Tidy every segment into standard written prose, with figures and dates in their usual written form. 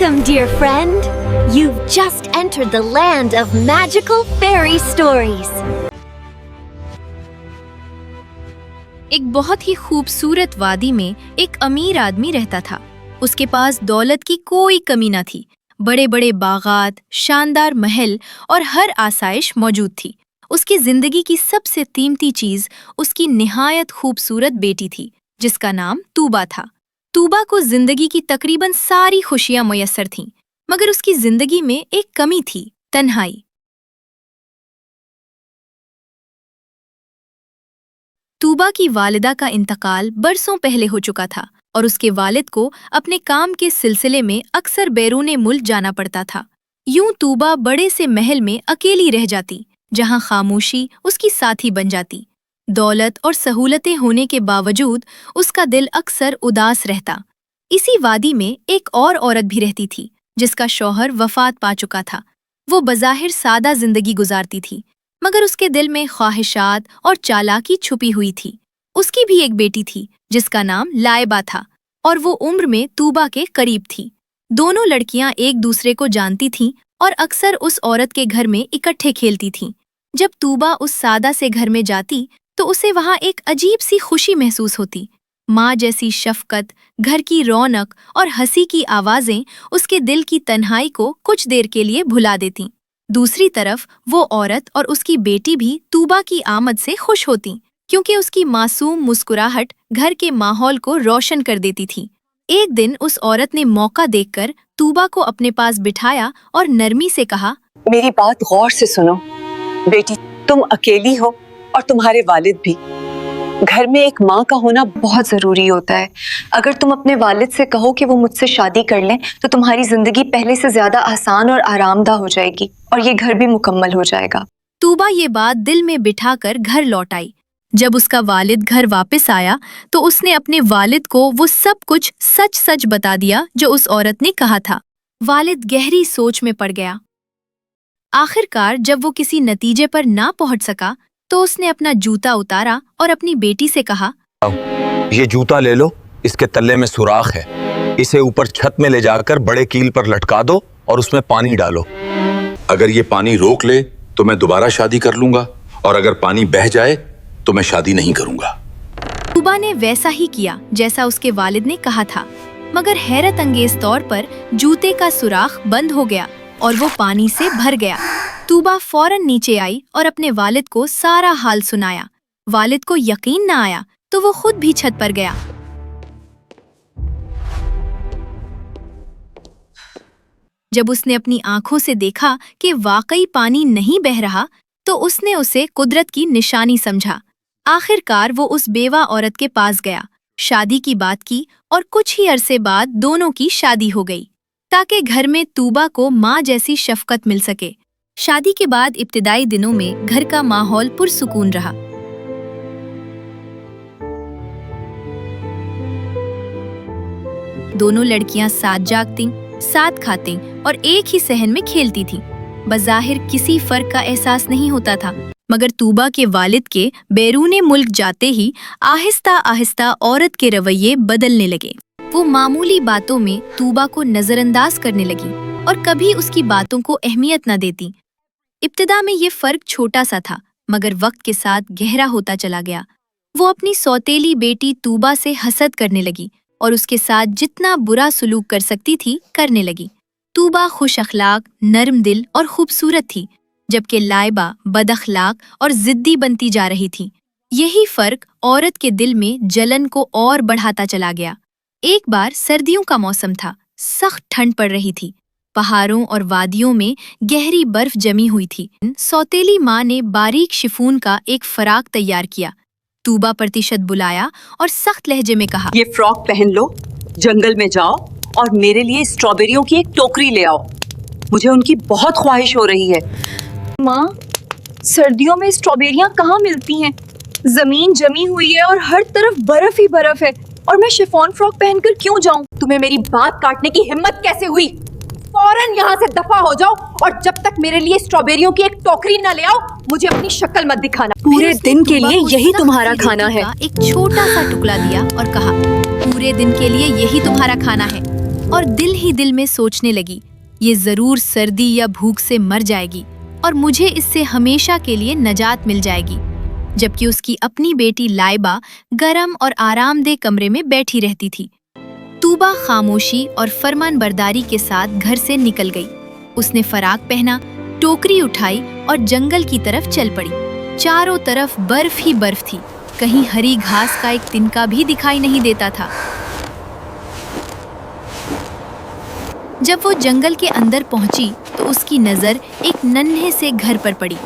Welcome, dear friend. You've just entered the land of magical fairy stories. एक बहुत ही खूबसूरत वादी में एक अमीर आदमी रहता था। उसके पास दौलत की कोई कमी न थी। बड़े बड़े बागात, शानदार महल और हर आसाइश मौजूद थी। उसकी जिंदगी की सबसे कीमती चीज उसकी निहायत खूबसूरत बेटी थी, जिसका नाम तूबा था। तूबा को जिंदगी की तकरीबन सारी खुशियां मुयस्सर थीं, मगर उसकी जिंदगी में एक कमी थी, तन्हाई। तूबा की वालिदा का इंतकाल बरसों पहले हो चुका था और उसके वालिद को अपने काम के सिलसिले में अक्सर बैरूने मुल्क जाना पड़ता था। यूं तूबा बड़े से महल में अकेली रह जाती, जहां खामोशी उसकी साथी बन जाती। दौलत और सहूलतें होने के बावजूद उसका दिल अक्सर उदास रहता। इसी वादी में एक और औरत भी रहती थी, जिसका शौहर वफात पा चुका था। वो बज़ाहिर सादा जिंदगी गुजारती थी, मगर उसके दिल में ख्वाहिशात और चालाकी छुपी हुई थी। उसकी भी एक बेटी थी, जिसका नाम लाइबा था, और वो उम्र में तूबा के करीब थी। दोनों लड़कियां एक दूसरे को जानती थीं और अक्सर उस औरत के घर में इकट्ठे खेलती थीं। जब तूबा उस सादा से घर में जाती तो उसे वहां एक अजीब सी खुशी महसूस होती। माँ जैसी शफकत, घर की रौनक और हंसी की आवाजें उसके दिल की तन्हाई को कुछ देर के लिए भुला देतीं। दूसरी तरफ वो औरत और उसकी बेटी भी तूबा की आमद से खुश होतीं, क्योंकि उसकी मासूम मुस्कुराहट घर के माहौल को रोशन कर देती थी। एक दिन उस औरत ने मौका देखकर तूबा को अपने पास बिठाया और नरमी से कहा, मेरी बात गौर से सुनो बेटी, तुम अकेली हो और तुम्हारे वालिद भी। घर में एक माँ का होना बहुत जरूरी होता है। अगर तुम अपने वालिद से कहो कि वो मुझसे शादी कर लें तो तुम्हारी जिंदगी पहले से ज्यादा आसान और आरामदा हो जाएगी और ये घर भी मुकम्मल हो जाएगा। तूबा ये बात दिल में बिठाकर घर लौट आई। जब उसका वालिद घर वापस आया तो उसने अपने वालिद को वो सब कुछ सच सच बता दिया जो उस औरत ने कहा था। वालिद गहरी सोच में पड़ गया। आखिरकार जब वो किसी नतीजे पर ना पहुंच सका तो उसने अपना जूता उतारा और अपनी बेटी से कहा, ये जूता ले लो, इसके तल्ले में सुराख है। इसे ऊपर छत में ले जाकर बड़े कील पर लटका दो और उसमें पानी डालो। अगर ये पानी रोक ले तो मैं दोबारा शादी कर लूंगा, और अगर पानी बह जाए तो मैं शादी नहीं करूंगा। तूबा ने वैसा ही किया जैसा उसके वालिद ने कहा था, मगर हैरत अंगेज तौर पर जूते का सुराख बंद हो गया और वो पानी से भर गया। तूबा फौरन नीचे आई और अपने वालिद को सारा हाल सुनाया। वालिद को यकीन न आया तो वो खुद भी छत पर गया। जब उसने अपनी आंखों से देखा कि वाकई पानी नहीं बह रहा तो उसने उसे कुदरत की निशानी समझा। आखिरकार वो उस बेवा औरत के पास गया, शादी की बात की और कुछ ही अरसे बाद दोनों की शादी हो गई, ताकि घर में तूबा को माँ जैसी शफकत मिल सके। शादी के बाद इब्तिदाई दिनों में घर का माहौल पुरसुकून रहा। दोनों लड़कियां साथ जागतीं, साथ खातीं और एक ही सहन में खेलती थीं। बज़ाहिर किसी फर्क का एहसास नहीं होता था, मगर तूबा के वालिद के बैरूने मुल्क जाते ही आहिस्ता आहिस्ता औरत के रवैये बदलने लगे। वो मामूली बातों में तूबा को नजरअंदाज करने लगी और कभी उसकी बातों को अहमियत न देती। इब्तिदा में ये फर्क छोटा सा था, मगर वक्त के साथ गहरा होता चला गया। वो अपनी सौतेली बेटी तूबा से हसद करने लगी और उसके साथ जितना बुरा सलूक कर सकती थी करने लगी। तूबा खुश अखलाक, नरम दिल और खूबसूरत थी, जबकि लाइबा बद अखलाक और जिद्दी बनती जा रही थी। यही फर्क औरत के दिल में जलन को और बढ़ाता चला गया। एक बार सर्दियों का मौसम था, सख्त ठंड पड़ रही थी। पहाड़ों और वादियों में गहरी बर्फ जमी हुई थी। सौतेली माँ ने बारीक शिफून का एक फराक तैयार किया, तूबा प्रतिशत बुलाया और सख्त लहजे में कहा, ये फ्रॉक पहन लो, जंगल में जाओ और मेरे लिए स्ट्रॉबेरियों की एक टोकरी ले आओ। मुझे उनकी बहुत ख्वाहिश हो रही है। माँ, सर्दियों में स्ट्रॉबेरियां कहाँ मिलती हैं? जमीन जमी हुई है और हर तरफ बर्फ ही बर्फ है, और मैं शिफॉन फ्रॉक पहनकर क्यों जाऊं? तुम्हें मेरी बात काटने की हिम्मत कैसे हुई? फौरन यहाँ से दफा हो जाओ, और जब तक मेरे लिए स्ट्रॉबेरियों की एक टोकरी न ले आओ, मुझे अपनी शक्ल मत दिखाना। पूरे दिन के लिए यही तुम्हारा खाना है। एक छोटा सा टुकड़ा दिया और कहा, पूरे दिन के लिए यही तुम्हारा खाना है। और दिल ही दिल में सोचने लगी, ये जरूर सर्दी या भूख से मर जाएगी और मुझे इससे हमेशा के लिए नजात मिल जाएगी। जबकि उसकी अपनी बेटी लाइबा गरम और आरामदेह कमरे में बैठी रहती थी। तूबा खामोशी और फरमानबरदारी के साथ घर से निकल गई। उसने फराक पहना, टोकरी उठाई और जंगल की तरफ चल पड़ी। चारों तरफ बर्फ ही बर्फ थी, कहीं हरी घास का एक तिनका भी दिखाई नहीं देता था। जब वो जंगल के अंदर पहुंची तो उसकी नजर एक नन्हे से घर पर पड़ी,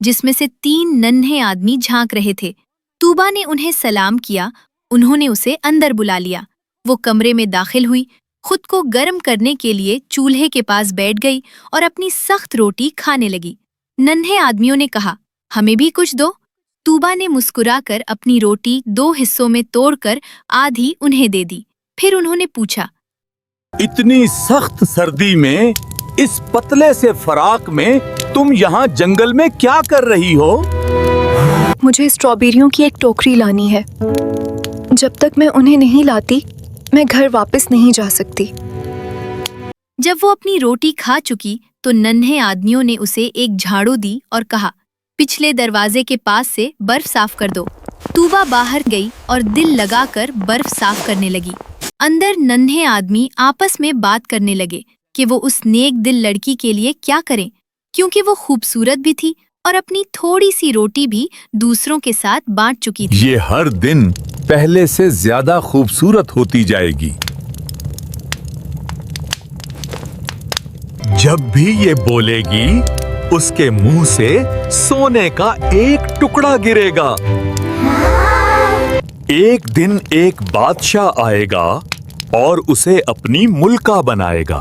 जिसमें से 3 नन्हे आदमी झांक रहे थे। तूबा ने उन्हें सलाम किया, उन्होंने उसे अंदर बुला लिया। वो कमरे में दाखिल हुई, खुद को गर्म करने के लिए चूल्हे के पास बैठ गई और अपनी सख्त रोटी खाने लगी। नन्हे आदमियों ने कहा, हमें भी कुछ दो। तूबा ने मुस्कुराकर अपनी रोटी 2 हिस्सों में तोड़कर आधी उन्हें दे दी। फिर उन्होंने पूछा, इतनी सख्त सर्दी में इस पतले से फराक में तुम यहाँ जंगल में क्या कर रही हो? मुझे स्ट्रॉबेरियों की एक टोकरी लानी है। जब तक मैं उन्हें नहीं लाती, मैं घर वापस नहीं जा सकती। जब वो अपनी रोटी खा चुकी तो नन्हे आदमियों ने उसे एक झाड़ू दी और कहा, पिछले दरवाजे के पास से बर्फ साफ कर दो। तूबा बाहर गई और दिल लगाकर बर्फ साफ करने लगी। अंदर नन्हे आदमी आपस में बात करने लगे कि वो उस नेक दिल लड़की के लिए क्या करें, क्योंकि वो खूबसूरत भी थी और अपनी थोड़ी सी रोटी भी दूसरों के साथ बांट चुकी थी। ये हर दिन पहले से ज्यादा खूबसूरत होती जाएगी। जब भी ये बोलेगी, उसके मुंह से सोने का एक टुकड़ा गिरेगा। एक दिन एक बादशाह आएगा और उसे अपनी मुल्का बनाएगा।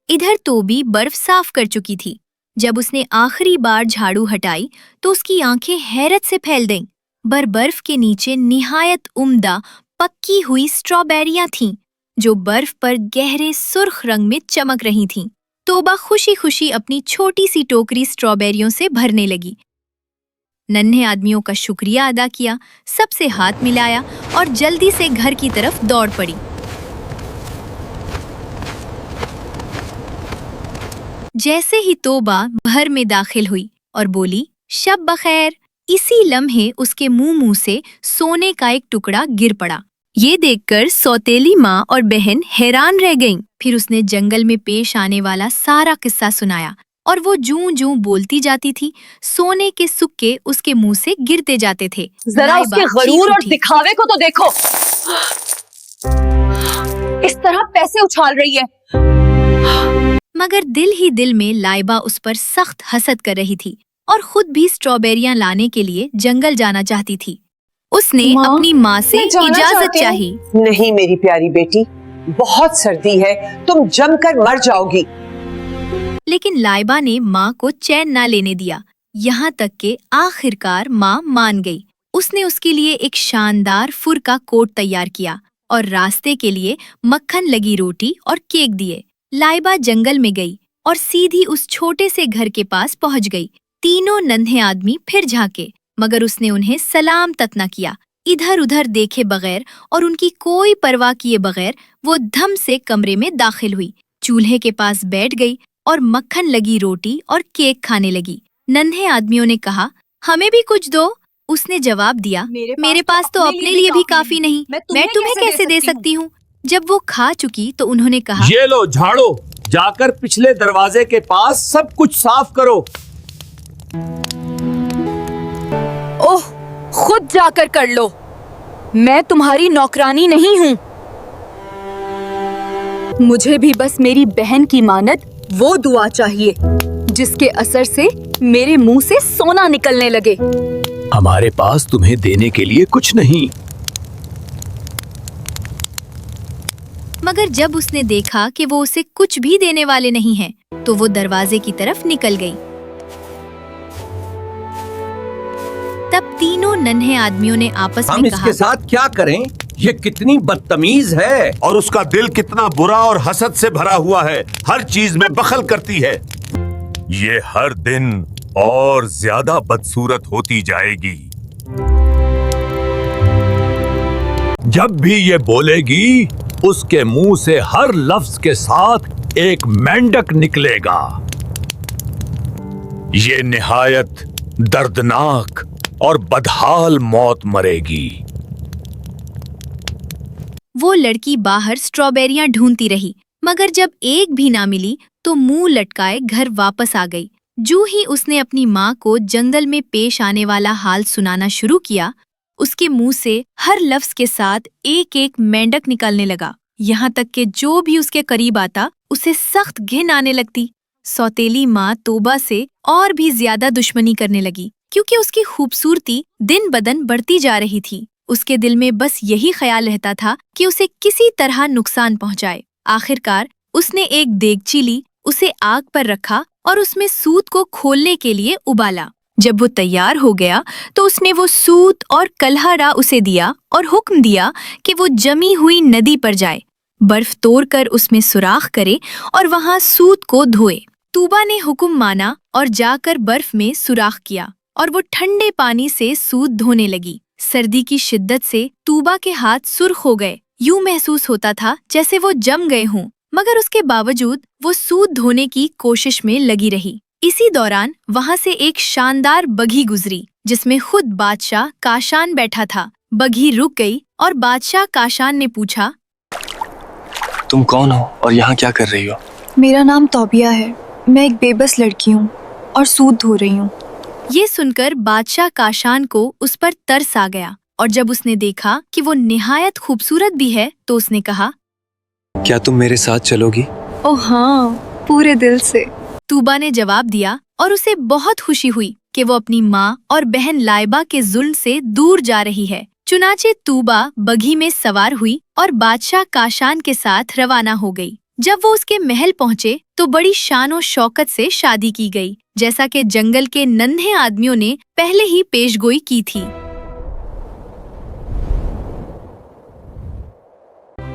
इधर तोबी बर्फ साफ कर चुकी थी। जब उसने आखिरी बार झाड़ू हटाई तो उसकी आंखें हैरत से फैल गईं। बर्फ के नीचे निहायत उम्दा पक्की हुई स्ट्रॉबेरियां थीं, जो बर्फ पर गहरे सुर्ख रंग में चमक रही थीं। तोबा खुशी खुशी अपनी छोटी सी टोकरी स्ट्रॉबेरियों से भरने लगी। नन्हे आदमियों का शुक्रिया अदा किया, सबसे हाथ मिलाया और जल्दी से घर की तरफ दौड़ पड़ी। जैसे ही तोबा घर में दाखिल हुई और बोली, शब बखैर, इसी लम्हे उसके मुंह से सोने का एक टुकड़ा गिर पड़ा। ये देखकर सौतेली माँ और बहन हैरान रह गईं। फिर उसने जंगल में पेश आने वाला सारा किस्सा सुनाया और वो जूं जूं बोलती जाती थी, सोने के सुक्के उसके मुंह से गिरते जाते थे। जरा उसके गरूर और दिखावे को तो देखो, इस तरह पैसे उछाल रही है। मगर दिल ही दिल में लाइबा उस पर सख्त हसद कर रही थी और खुद भी स्ट्रॉबेरियां लाने के लिए जंगल जाना चाहती थी। उसने अपनी माँ से इजाजत चाही। नहीं मेरी प्यारी बेटी, बहुत सर्दी है, तुम जमकर मर जाओगी। लेकिन लाइबा ने माँ को चैन ना लेने दिया, यहाँ तक कि आखिरकार माँ मान गई। उसने उसके लिए एक शानदार फुर का कोट तैयार किया और रास्ते के लिए मक्खन लगी रोटी और केक दिए। लाइबा जंगल में गई और सीधी उस छोटे से घर के पास पहुंच गई। तीनों नन्हे आदमी फिर झांके, मगर उसने उन्हें सलाम तक न किया। इधर उधर देखे बगैर और उनकी कोई परवाह किए बगैर वो धम से कमरे में दाखिल हुई, चूल्हे के पास बैठ गई और मक्खन लगी रोटी और केक खाने लगी। नन्हे आदमियों ने कहा, हमें भी कुछ दो। उसने जवाब दिया, मेरे पास तो अपने लिए भी काफी नहीं, मैं तुम्हें कैसे दे सकती हूँ। जब वो खा चुकी तो उन्होंने कहा, ये लो झाड़ू, जाकर पिछले दरवाजे के पास सब कुछ साफ करो। ओह, खुद जाकर कर लो, मैं तुम्हारी नौकरानी नहीं हूँ। मुझे भी बस मेरी बहन की मानद वो दुआ चाहिए जिसके असर से मेरे मुंह से सोना निकलने लगे। हमारे पास तुम्हें देने के लिए कुछ नहीं। मगर जब उसने देखा कि वो उसे कुछ भी देने वाले नहीं हैं, तो वो दरवाजे की तरफ निकल गई। तब तीनों नन्हे आदमियों ने आपस में कहा, इसके साथ क्या करें? ये कितनी बदतमीज है और उसका दिल कितना बुरा और हसद से भरा हुआ है, हर चीज में दखल करती है। ये हर दिन और ज्यादा बदसूरत होती जाएगी। जब भी ये बोलेगी उसके मुंह से हर लफ्ज के साथ एक मेंढक निकलेगा। ये निहायत दर्दनाक और बदहाल मौत मरेगी। वो लड़की बाहर स्ट्रॉबेरियां ढूंढती रही, मगर जब एक भी ना मिली तो मुंह लटकाए घर वापस आ गई। जो ही उसने अपनी माँ को जंगल में पेश आने वाला हाल सुनाना शुरू किया, उसके मुंह से हर लफ्ज के साथ एक एक मेंढक निकलने लगा, यहाँ तक कि जो भी उसके करीब आता उसे सख्त घिन आने लगती। सौतेली माँ तोबा से और भी ज्यादा दुश्मनी करने लगी, क्योंकि उसकी खूबसूरती दिन बदन बढ़ती जा रही थी। उसके दिल में बस यही ख्याल रहता था कि उसे किसी तरह नुकसान पहुंचाए। आखिरकार उसने एक देगची ली, उसे आग पर रखा और उसमें सूत को खोलने के लिए उबाला। जब वो तैयार हो गया तो उसने वो सूत और कल्हारा उसे दिया और हुक्म दिया कि वो जमी हुई नदी पर जाए, बर्फ तोड़कर उसमें सुराख करे और वहां सूत को धोए। तूबा ने हुक्म माना और जाकर बर्फ में सुराख किया और वो ठंडे पानी से सूत धोने लगी। सर्दी की शिद्दत से तूबा के हाथ सुर्ख हो गए, यूं महसूस होता था जैसे वो जम गए हों, मगर उसके बावजूद वो सूत धोने की कोशिश में लगी रही। इसी दौरान वहां से एक शानदार बघी गुजरी, जिसमें खुद बादशाह काशान बैठा था। बघी रुक गई और बादशाह काशान ने पूछा, तुम कौन हो और यहाँ क्या कर रही हो? मेरा नाम तौबिया है, मैं एक बेबस लड़की हूँ और सूत धो रही हूँ। ये सुनकर बादशाह काशान को उस पर तरस आ गया, और जब उसने देखा कि वो निहायत खूबसूरत भी है तो उसने कहा, क्या तुम मेरे साथ चलोगी? ओह हाँ, पूरे दिल से। तूबा ने जवाब दिया और उसे बहुत खुशी हुई कि वो अपनी माँ और बहन लाइबा के जुल्म से दूर जा रही है। चुनाचे तूबा बघी में सवार हुई और बादशाह काशान के साथ रवाना हो गई। जब वो उसके महल पहुँचे तो बड़ी शान और शौकत से शादी की गई, जैसा कि जंगल के नन्हे आदमियों ने पहले ही पेशगोई की थी।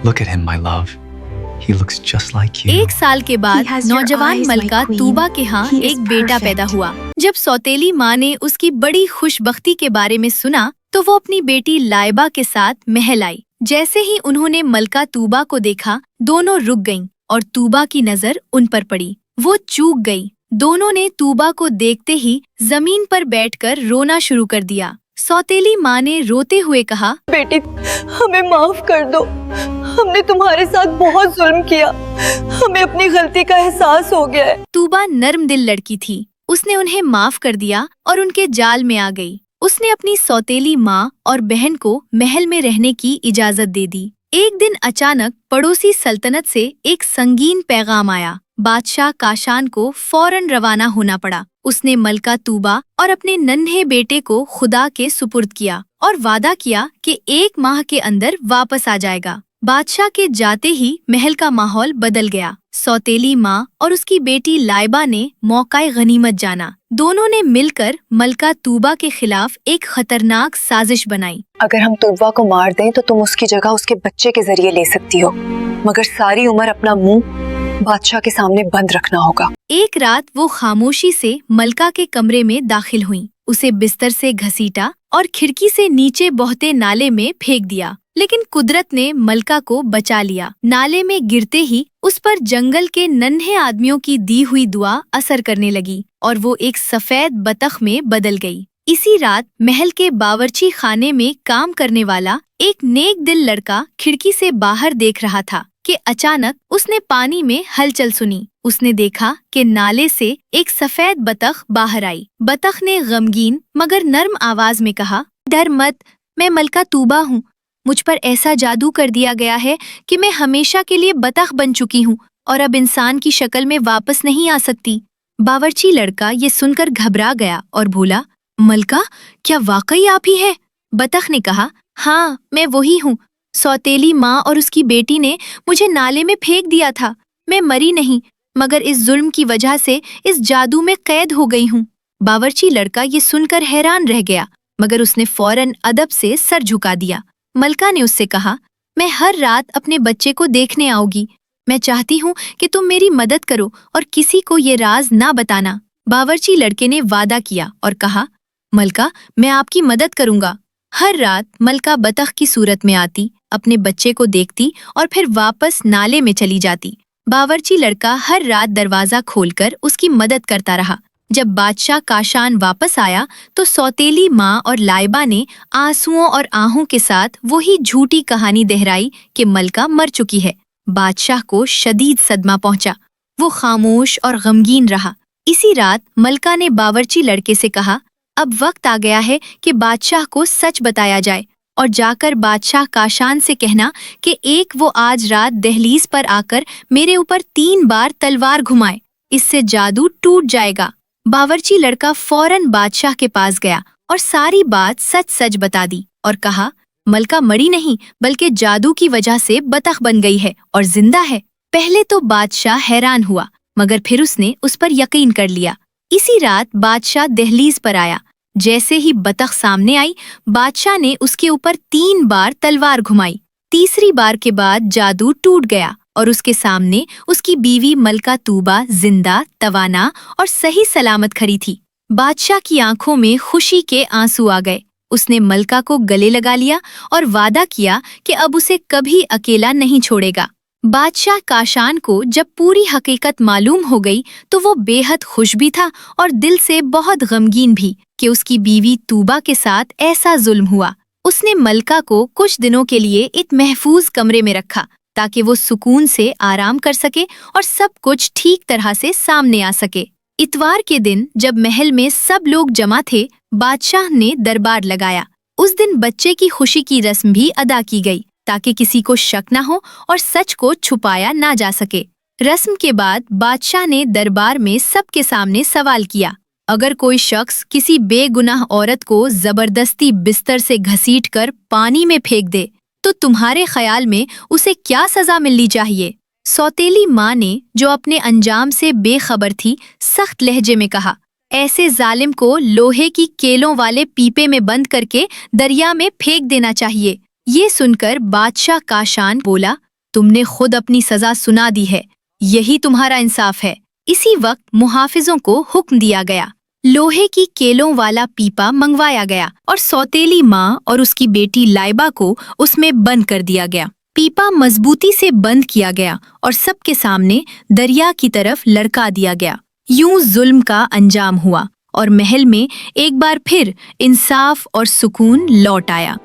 Look at him, my love. He looks just like you. 1 साल के बाद नौजवान मलका तूबा के यहाँ एक बेटा पैदा हुआ। जब सौतेली माँ ने उसकी बड़ी खुशबख्ती के बारे में सुना तो वो अपनी बेटी लाइबा के साथ महल आई। जैसे ही उन्होंने मलका तूबा को देखा, दोनों रुक गईं और तूबा की नजर उन पर पड़ी। वो चूक गई। दोनों ने तूबा को देखते ही जमीन पर बैठकर रोना शुरू कर दिया। सौतेली माँ ने रोते हुए कहा, बेटी हमें माफ कर दो, हमने तुम्हारे साथ बहुत जुल्म किया, हमें अपनी गलती का एहसास हो गया है। तूबा नर्म दिल लड़की थी, उसने उन्हें माफ कर दिया और उनके जाल में आ गई। उसने अपनी सौतेली माँ और बहन को महल में रहने की इजाजत दे दी। एक दिन अचानक पड़ोसी सल्तनत से एक संगीन पैगाम आया। बादशाह काशान को फौरन रवाना होना पड़ा। उसने मलका तूबा और अपने नन्हे बेटे को खुदा के सुपुर्द किया और वादा किया कि 1 माह के अंदर वापस आ जाएगा। बादशाह के जाते ही महल का माहौल बदल गया। सौतेली माँ और उसकी बेटी लाइबा ने मौकाए गनीमत जाना। दोनों ने मिलकर मलका तूबा के खिलाफ एक खतरनाक साजिश बनाई। अगर हम तूबा को मार दें तो तुम उसकी जगह उसके बच्चे के जरिए ले सकती हो, मगर सारी उम्र अपना मुंह बादशाह के सामने बंद रखना होगा। एक रात वो खामोशी से मलका के कमरे में दाखिल हुई। उसे बिस्तर से घसीटा और खिड़की से नीचे बहते नाले में फेंक दिया, लेकिन कुदरत ने मलका को बचा लिया। नाले में गिरते ही उस पर जंगल के नन्हे आदमियों की दी हुई दुआ असर करने लगी और वो एक सफेद बतख में बदल गई। इसी रात महल के बावर्ची खाने में काम करने वाला एक नेक दिल लड़का खिड़की से बाहर देख रहा था कि अचानक उसने पानी में हलचल सुनी। उसने देखा कि नाले से एक सफेद बतख बाहर आई। बतख ने गमगीन मगर नर्म आवाज में कहा, डर मत, मैं मलका तूबा हूँ। मुझ पर ऐसा जादू कर दिया गया है कि मैं हमेशा के लिए बतख बन चुकी हूँ और अब इंसान की शक्ल में वापस नहीं आ सकती। बावर्ची लड़का ये सुनकर घबरा गया और बोला, मलका, क्या वाकई आप ही है? बतख ने कहा, हाँ, मैं वही हूँ। सौतेली माँ और उसकी बेटी ने मुझे नाले में फेंक दिया था। मैं मरी नहीं, मगर इस जुल्म की वजह से इस जादू में कैद हो गई हूँ। बावर्ची लड़का ये सुनकर हैरान रह गया, मगर उसने फौरन अदब से सर झुका दिया। मलका ने उससे कहा, मैं हर रात अपने बच्चे को देखने आऊंगी। मैं चाहती हूँ कि तुम मेरी मदद करो और किसी को ये राज ना बताना। बावर्ची लड़के ने वादा किया और कहा, मलका, मैं आपकी मदद करूंगा। हर रात मलका बतख की सूरत में आती, अपने बच्चे को देखती और फिर वापस नाले में चली जाती। बावर्ची लड़का हर रात दरवाजा खोलकर उसकी मदद करता रहा। जब बादशाह काशान वापस आया तो सौतेली माँ और लाइबा ने आंसुओं और आहों के साथ वही झूठी कहानी दोहराई कि मलका मर चुकी है। बादशाह को शदीद सदमा पहुंचा। वो खामोश और गमगीन रहा। इसी रात मलका ने बावर्ची लड़के से कहा, अब वक्त आ गया है कि बादशाह को सच बताया जाए और जाकर बादशाह काशान से कहना कि एक वो आज रात दहलीज पर आकर मेरे ऊपर 3 बार तलवार घुमाए, इससे जादू टूट जाएगा। बावर्ची लड़का फौरन बादशाह के पास गया और सारी बात सच सच बता दी और कहा, मलका मरी नहीं बल्कि जादू की वजह से बतख बन गई है और जिंदा है। पहले तो बादशाह हैरान हुआ मगर फिर उसने उस पर यकीन कर लिया। इसी रात बादशाह दहलीज पर आया। जैसे ही बतख सामने आई, बादशाह ने उसके ऊपर 3 बार तलवार घुमाई। तीसरी बार के बाद जादू टूट गया और उसके सामने उसकी बीवी मलका तूबा जिंदा, तवाना और सही सलामत खड़ी थी। बादशाह की आंखों में खुशी के आंसू आ गए। उसने मलका को गले लगा लिया और वादा किया कि अब उसे कभी अकेला नहीं छोड़ेगा। बादशाह काशान को जब पूरी हकीकत मालूम हो गई तो वो बेहद खुश भी था और दिल से बहुत गमगीन भी कि उसकी बीवी तूबा के साथ ऐसा जुल्म हुआ। उसने मलका को कुछ दिनों के लिए एक महफूज कमरे में रखा ताकि वो सुकून से आराम कर सके और सब कुछ ठीक तरह से सामने आ सके। इतवार के दिन जब महल में सब लोग जमा थे, बादशाह ने दरबार लगाया। उस दिन बच्चे की खुशी की रस्म भी अदा की गई ताकि किसी को शक न हो और सच को छुपाया ना जा सके। रस्म के बाद बादशाह ने दरबार में सबके सामने सवाल किया, अगर कोई शख्स किसी बेगुनाह औरत को जबरदस्ती बिस्तर से घसीटकर पानी में फेंक दे तो तुम्हारे ख्याल में उसे क्या सजा मिलनी चाहिए? सौतेली माँ ने, जो अपने अंजाम से बेखबर थी, सख्त लहजे में कहा, ऐसे जालिम को लोहे की केलों वाले पीपे में बंद करके दरिया में फेंक देना चाहिए। ये सुनकर बादशाह काशान बोला, तुमने खुद अपनी सजा सुना दी है, यही तुम्हारा इंसाफ है। इसी वक्त मुहाफिजों को हुक्म दिया गया। लोहे की केलों वाला पीपा मंगवाया गया और सौतेली माँ और उसकी बेटी लाइबा को उसमें बंद कर दिया गया। पीपा मजबूती से बंद किया गया और सबके सामने दरिया की तरफ लड़का दिया गया। यूं जुल्म का अंजाम हुआ और महल में एक बार फिर इंसाफ और सुकून लौट आया।